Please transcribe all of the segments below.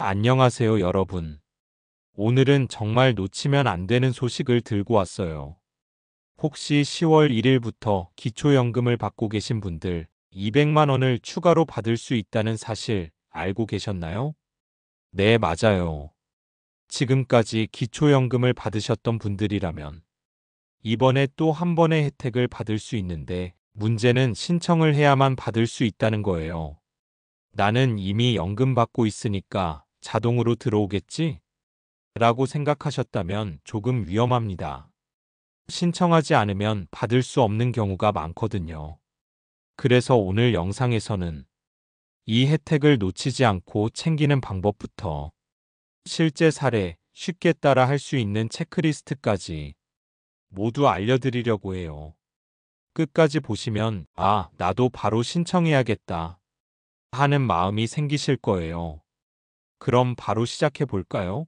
안녕하세요, 여러분. 오늘은 정말 놓치면 안 되는 소식을 들고 왔어요. 혹시 10월 1일부터 기초연금을 받고 계신 분들 200만 원을 추가로 받을 수 있다는 사실 알고 계셨나요? 네, 맞아요. 지금까지 기초연금을 받으셨던 분들이라면 이번에 또 한 번의 혜택을 받을 수 있는데 문제는 신청을 해야만 받을 수 있다는 거예요. 나는 이미 연금 받고 있으니까 자동으로 들어오겠지? 라고 생각하셨다면 조금 위험합니다. 신청하지 않으면 받을 수 없는 경우가 많거든요. 그래서 오늘 영상에서는 이 혜택을 놓치지 않고 챙기는 방법부터 실제 사례, 쉽게 따라 할 수 있는 체크리스트까지 모두 알려드리려고 해요. 끝까지 보시면 나도 바로 신청해야겠다 하는 마음이 생기실 거예요. 그럼 바로 시작해 볼까요?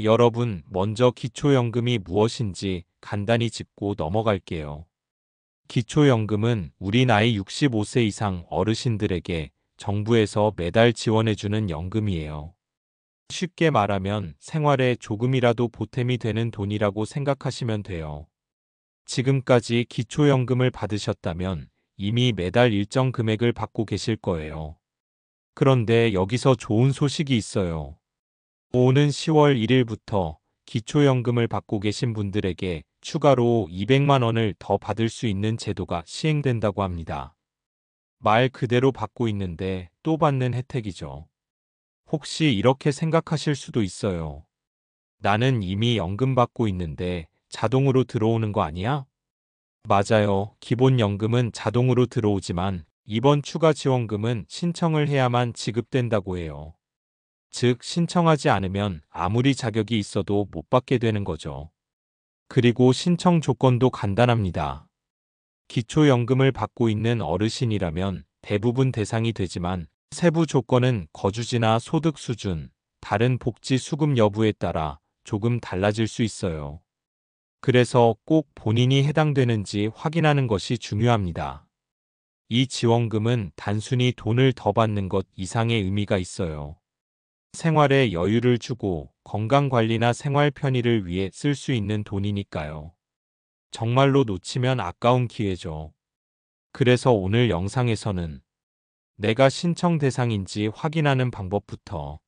여러분, 먼저 기초연금이 무엇인지 간단히 짚고 넘어갈게요. 기초연금은 우리 나이 65세 이상 어르신들에게 정부에서 매달 지원해주는 연금이에요. 쉽게 말하면 생활에 조금이라도 보탬이 되는 돈이라고 생각하시면 돼요. 지금까지 기초연금을 받으셨다면 이미 매달 일정 금액을 받고 계실 거예요. 그런데 여기서 좋은 소식이 있어요. 오는 10월 1일부터 기초연금을 받고 계신 분들에게 추가로 200만 원을 더 받을 수 있는 제도가 시행된다고 합니다. 말 그대로 받고 있는데 또 받는 혜택이죠. 혹시 이렇게 생각하실 수도 있어요. 나는 이미 연금 받고 있는데 자동으로 들어오는 거 아니야? 맞아요. 기본연금은 자동으로 들어오지만 이번 추가 지원금은 신청을 해야만 지급된다고 해요. 즉, 신청하지 않으면 아무리 자격이 있어도 못 받게 되는 거죠. 그리고 신청 조건도 간단합니다. 기초연금을 받고 있는 어르신이라면 대부분 대상이 되지만 세부 조건은 거주지나 소득 수준, 다른 복지 수급 여부에 따라 조금 달라질 수 있어요. 그래서 꼭 본인이 해당되는지 확인하는 것이 중요합니다. 이 지원금은 단순히 돈을 더 받는 것 이상의 의미가 있어요. 생활에 여유를 주고 건강관리나 생활 편의를 위해 쓸 수 있는 돈이니까요. 정말로 놓치면 아까운 기회죠. 그래서 오늘 영상에서는 내가 신청 대상인지 확인하는 방법부터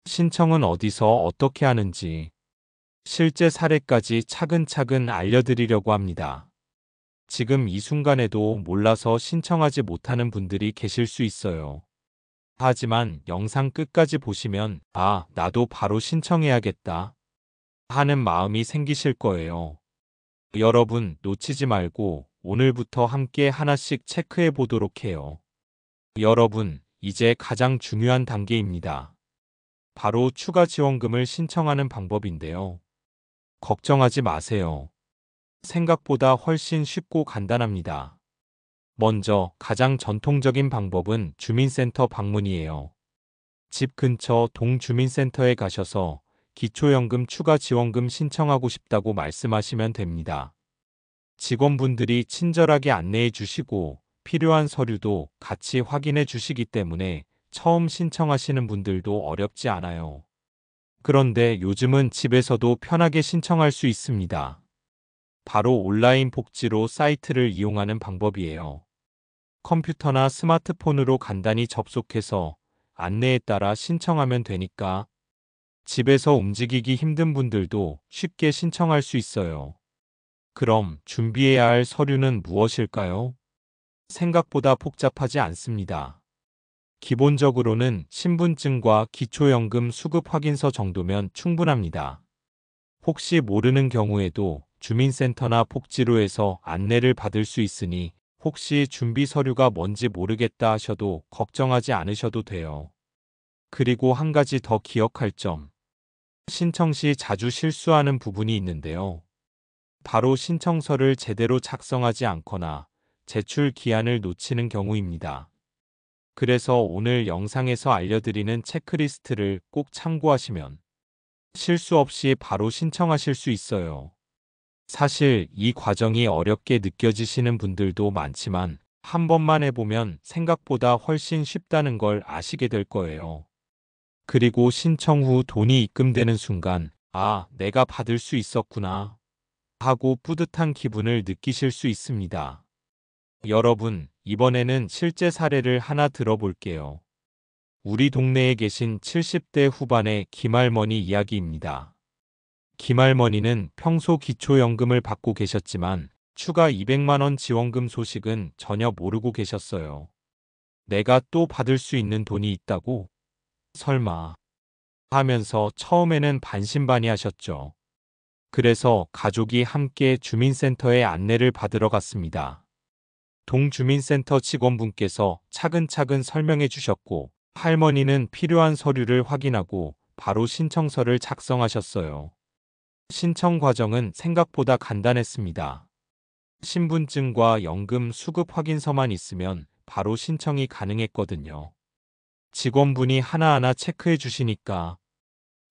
신청은 어디서 어떻게 하는지 실제 사례까지 차근차근 알려드리려고 합니다. 지금 이 순간에도 몰라서 신청하지 못하는 분들이 계실 수 있어요. 하지만 영상 끝까지 보시면 나도 바로 신청해야겠다 하는 마음이 생기실 거예요. 여러분, 놓치지 말고 오늘부터 함께 하나씩 체크해 보도록 해요. 여러분, 이제 가장 중요한 단계입니다. 바로 추가 지원금을 신청하는 방법인데요. 걱정하지 마세요. 생각보다 훨씬 쉽고 간단합니다. 먼저 가장 전통적인 방법은 주민센터 방문이에요. 집 근처 동주민센터에 가셔서 기초연금 추가 지원금 신청하고 싶다고 말씀하시면 됩니다. 직원분들이 친절하게 안내해 주시고 필요한 서류도 같이 확인해 주시기 때문에 처음 신청하시는 분들도 어렵지 않아요. 그런데 요즘은 집에서도 편하게 신청할 수 있습니다. 바로 온라인 복지로 사이트를 이용하는 방법이에요. 컴퓨터나 스마트폰으로 간단히 접속해서 안내에 따라 신청하면 되니까 집에서 움직이기 힘든 분들도 쉽게 신청할 수 있어요. 그럼 준비해야 할 서류는 무엇일까요? 생각보다 복잡하지 않습니다. 기본적으로는 신분증과 기초연금 수급 확인서 정도면 충분합니다. 혹시 모르는 경우에도 주민센터나 복지로에서 안내를 받을 수 있으니 혹시 준비 서류가 뭔지 모르겠다 하셔도 걱정하지 않으셔도 돼요. 그리고 한 가지 더 기억할 점. 신청 시 자주 실수하는 부분이 있는데요. 바로 신청서를 제대로 작성하지 않거나 제출 기한을 놓치는 경우입니다. 그래서 오늘 영상에서 알려드리는 체크리스트를 꼭 참고하시면 실수 없이 바로 신청하실 수 있어요. 사실 이 과정이 어렵게 느껴지시는 분들도 많지만 한 번만 해보면 생각보다 훨씬 쉽다는 걸 아시게 될 거예요. 그리고 신청 후 돈이 입금되는 순간, 아, 내가 받을 수 있었구나 하고 뿌듯한 기분을 느끼실 수 있습니다. 여러분, 이번에는 실제 사례를 하나 들어볼게요. 우리 동네에 계신 70대 후반의 김할머니 이야기입니다. 김할머니는 평소 기초연금을 받고 계셨지만 추가 200만 원 지원금 소식은 전혀 모르고 계셨어요. 내가 또 받을 수 있는 돈이 있다고? 설마 하면서 처음에는 반신반의하셨죠. 그래서 가족이 함께 주민센터에 안내를 받으러 갔습니다. 동주민센터 직원분께서 차근차근 설명해 주셨고 할머니는 필요한 서류를 확인하고 바로 신청서를 작성하셨어요. 신청 과정은 생각보다 간단했습니다. 신분증과 연금 수급 확인서만 있으면 바로 신청이 가능했거든요. 직원분이 하나하나 체크해 주시니까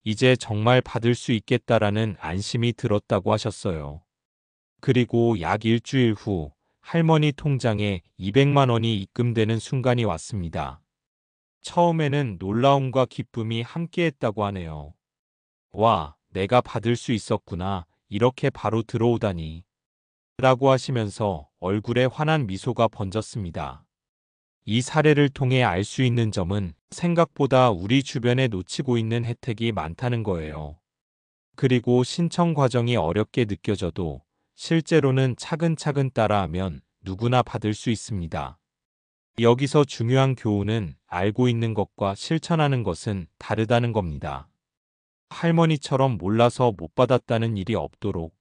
이제 정말 받을 수 있겠다라는 안심이 들었다고 하셨어요. 그리고 약 일주일 후 할머니 통장에 200만 원이 입금되는 순간이 왔습니다. 처음에는 놀라움과 기쁨이 함께했다고 하네요. 와, 내가 받을 수 있었구나. 이렇게 바로 들어오다니. 라고 하시면서 얼굴에 환한 미소가 번졌습니다. 이 사례를 통해 알 수 있는 점은 생각보다 우리 주변에 놓치고 있는 혜택이 많다는 거예요. 그리고 신청 과정이 어렵게 느껴져도 실제로는 차근차근 따라하면 누구나 받을 수 있습니다. 여기서 중요한 교훈은 알고 있는 것과 실천하는 것은 다르다는 겁니다. 할머니처럼 몰라서 못 받았다는 일이 없도록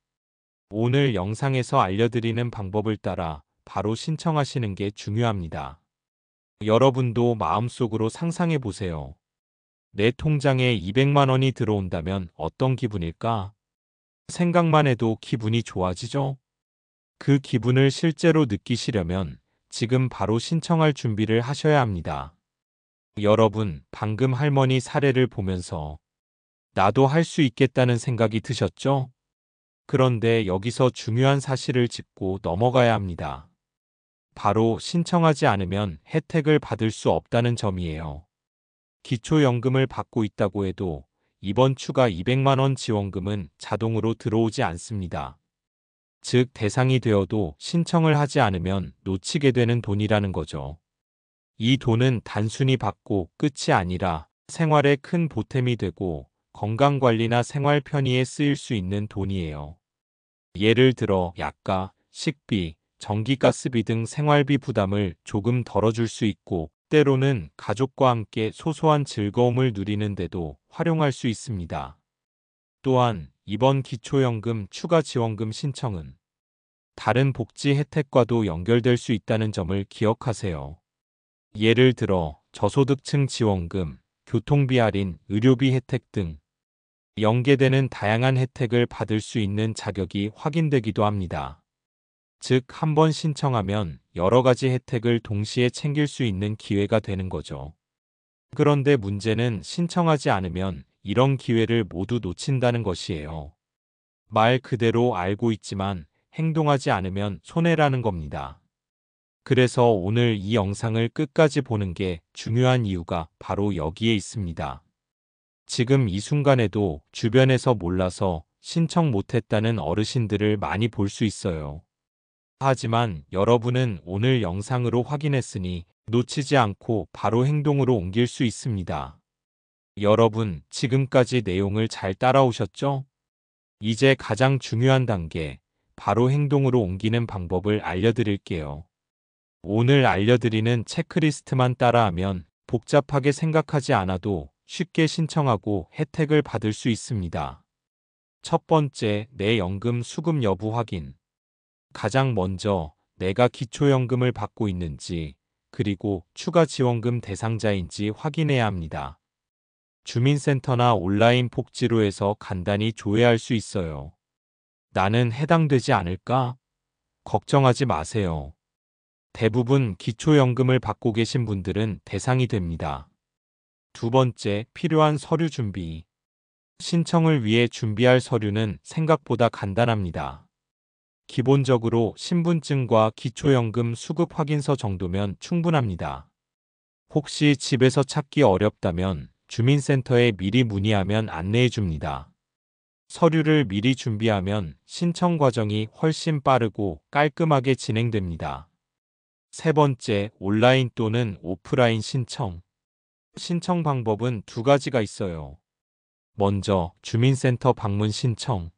오늘 영상에서 알려드리는 방법을 따라 바로 신청하시는 게 중요합니다. 여러분도 마음속으로 상상해 보세요. 내 통장에 200만 원이 들어온다면 어떤 기분일까? 생각만 해도 기분이 좋아지죠? 그 기분을 실제로 느끼시려면 지금 바로 신청할 준비를 하셔야 합니다. 여러분, 방금 할머니 사례를 보면서 나도 할 수 있겠다는 생각이 드셨죠? 그런데 여기서 중요한 사실을 짚고 넘어가야 합니다. 바로 신청하지 않으면 혜택을 받을 수 없다는 점이에요. 기초연금을 받고 있다고 해도 이번 추가 200만 원 지원금은 자동으로 들어오지 않습니다. 즉, 대상이 되어도 신청을 하지 않으면 놓치게 되는 돈이라는 거죠. 이 돈은 단순히 받고 끝이 아니라 생활에 큰 보탬이 되고 건강관리나 생활 편의에 쓰일 수 있는 돈이에요. 예를 들어 약가, 식비, 전기가스비 등 생활비 부담을 조금 덜어줄 수 있고 때로는 가족과 함께 소소한 즐거움을 누리는데도 활용할 수 있습니다. 또한 이번 기초연금 추가 지원금 신청은 다른 복지 혜택과도 연결될 수 있다는 점을 기억하세요. 예를 들어 저소득층 지원금, 교통비 할인, 의료비 혜택 등 연계되는 다양한 혜택을 받을 수 있는 자격이 확인되기도 합니다. 즉, 한 번 신청하면 여러 가지 혜택을 동시에 챙길 수 있는 기회가 되는 거죠. 그런데 문제는 신청하지 않으면 이런 기회를 모두 놓친다는 것이에요. 말 그대로 알고 있지만 행동하지 않으면 손해라는 겁니다. 그래서 오늘 이 영상을 끝까지 보는 게 중요한 이유가 바로 여기에 있습니다. 지금 이 순간에도 주변에서 몰라서 신청 못했다는 어르신들을 많이 볼 수 있어요. 하지만 여러분은 오늘 영상으로 확인했으니 놓치지 않고 바로 행동으로 옮길 수 있습니다. 여러분, 지금까지 내용을 잘 따라오셨죠? 이제 가장 중요한 단계, 바로 행동으로 옮기는 방법을 알려드릴게요. 오늘 알려드리는 체크리스트만 따라하면 복잡하게 생각하지 않아도 쉽게 신청하고 혜택을 받을 수 있습니다. 첫 번째, 내 연금 수급 여부 확인. 가장 먼저 내가 기초연금을 받고 있는지, 그리고 추가 지원금 대상자인지 확인해야 합니다. 주민센터나 온라인 복지로에서 간단히 조회할 수 있어요. 나는 해당되지 않을까? 걱정하지 마세요. 대부분 기초연금을 받고 계신 분들은 대상이 됩니다. 두 번째, 필요한 서류 준비. 신청을 위해 준비할 서류는 생각보다 간단합니다. 기본적으로 신분증과 기초연금 수급 확인서 정도면 충분합니다. 혹시 집에서 찾기 어렵다면 주민센터에 미리 문의하면 안내해 줍니다. 서류를 미리 준비하면 신청 과정이 훨씬 빠르고 깔끔하게 진행됩니다. 세 번째, 온라인 또는 오프라인 신청. 신청 방법은 두 가지가 있어요. 먼저, 주민센터 방문 신청.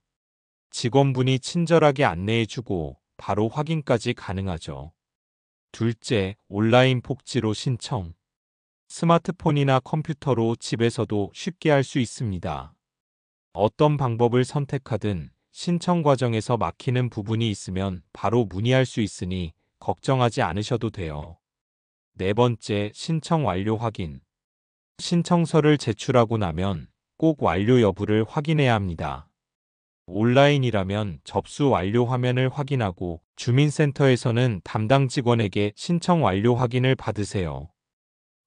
직원분이 친절하게 안내해주고 바로 확인까지 가능하죠. 둘째, 온라인 복지로 신청. 스마트폰이나 컴퓨터로 집에서도 쉽게 할 수 있습니다. 어떤 방법을 선택하든 신청 과정에서 막히는 부분이 있으면 바로 문의할 수 있으니 걱정하지 않으셔도 돼요. 네 번째, 신청 완료 확인. 신청서를 제출하고 나면 꼭 완료 여부를 확인해야 합니다. 온라인이라면 접수 완료 화면을 확인하고 주민센터에서는 담당 직원에게 신청 완료 확인을 받으세요.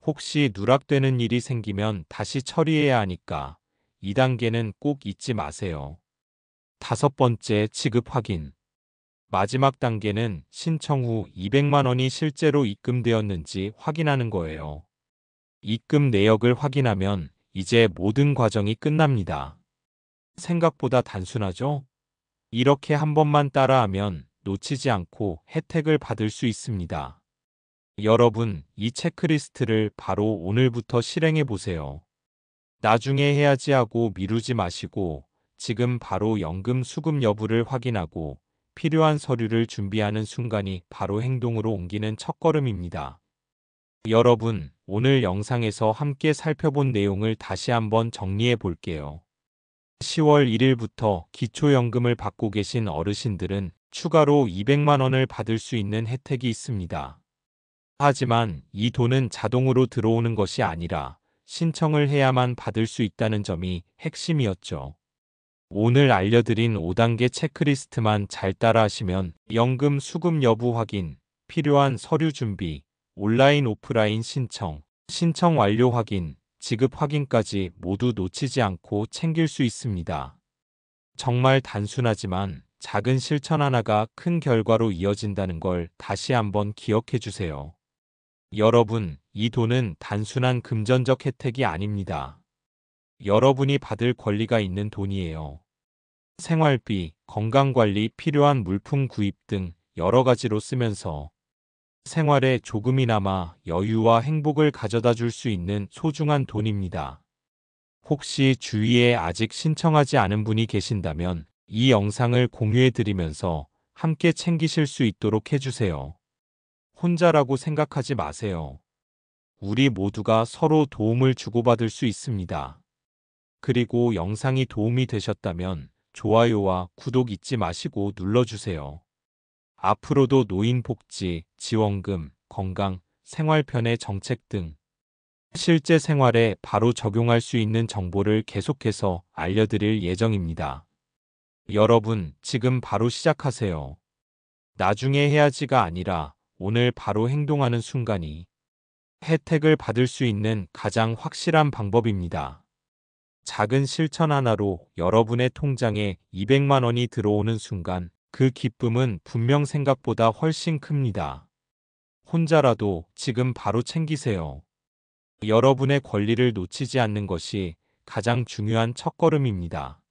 혹시 누락되는 일이 생기면 다시 처리해야 하니까 2단계는 꼭 잊지 마세요. 다섯 번째, 지급 확인. 마지막 단계는 신청 후 200만 원이 실제로 입금되었는지 확인하는 거예요. 입금 내역을 확인하면 이제 모든 과정이 끝납니다. 생각보다 단순하죠? 이렇게 한 번만 따라하면 놓치지 않고 혜택을 받을 수 있습니다. 여러분, 이 체크리스트를 바로 오늘부터 실행해 보세요. 나중에 해야지 하고 미루지 마시고 지금 바로 연금 수급 여부를 확인하고 필요한 서류를 준비하는 순간이 바로 행동으로 옮기는 첫걸음입니다. 여러분, 오늘 영상에서 함께 살펴본 내용을 다시 한번 정리해 볼게요. 10월 1일부터 기초연금을 받고 계신 어르신들은 추가로 200만 원을 받을 수 있는 혜택이 있습니다. 하지만 이 돈은 자동으로 들어오는 것이 아니라 신청을 해야만 받을 수 있다는 점이 핵심이었죠. 오늘 알려드린 5단계 체크리스트만 잘 따라하시면 연금 수급 여부 확인, 필요한 서류 준비, 온라인 오프라인 신청, 신청 완료 확인, 지급 확인까지 모두 놓치지 않고 챙길 수 있습니다. 정말 단순하지만 작은 실천 하나가 큰 결과로 이어진다는 걸 다시 한번 기억해 주세요. 여러분, 이 돈은 단순한 금전적 혜택이 아닙니다. 여러분이 받을 권리가 있는 돈이에요. 생활비, 건강관리, 필요한 물품 구입 등 여러 가지로 쓰면서 생활에 조금이나마 여유와 행복을 가져다 줄 수 있는 소중한 돈입니다. 혹시 주위에 아직 신청하지 않은 분이 계신다면 이 영상을 공유해 드리면서 함께 챙기실 수 있도록 해주세요. 혼자라고 생각하지 마세요. 우리 모두가 서로 도움을 주고받을 수 있습니다. 그리고 영상이 도움이 되셨다면 좋아요와 구독 잊지 마시고 눌러주세요. 앞으로도 노인복지, 지원금, 건강, 생활편의 정책 등 실제 생활에 바로 적용할 수 있는 정보를 계속해서 알려드릴 예정입니다. 여러분, 지금 바로 시작하세요. 나중에 해야지가 아니라 오늘 바로 행동하는 순간이 혜택을 받을 수 있는 가장 확실한 방법입니다. 작은 실천 하나로 여러분의 통장에 200만 원이 들어오는 순간 그 기쁨은 분명 생각보다 훨씬 큽니다. 혼자라도 지금 바로 챙기세요. 여러분의 권리를 놓치지 않는 것이 가장 중요한 첫걸음입니다.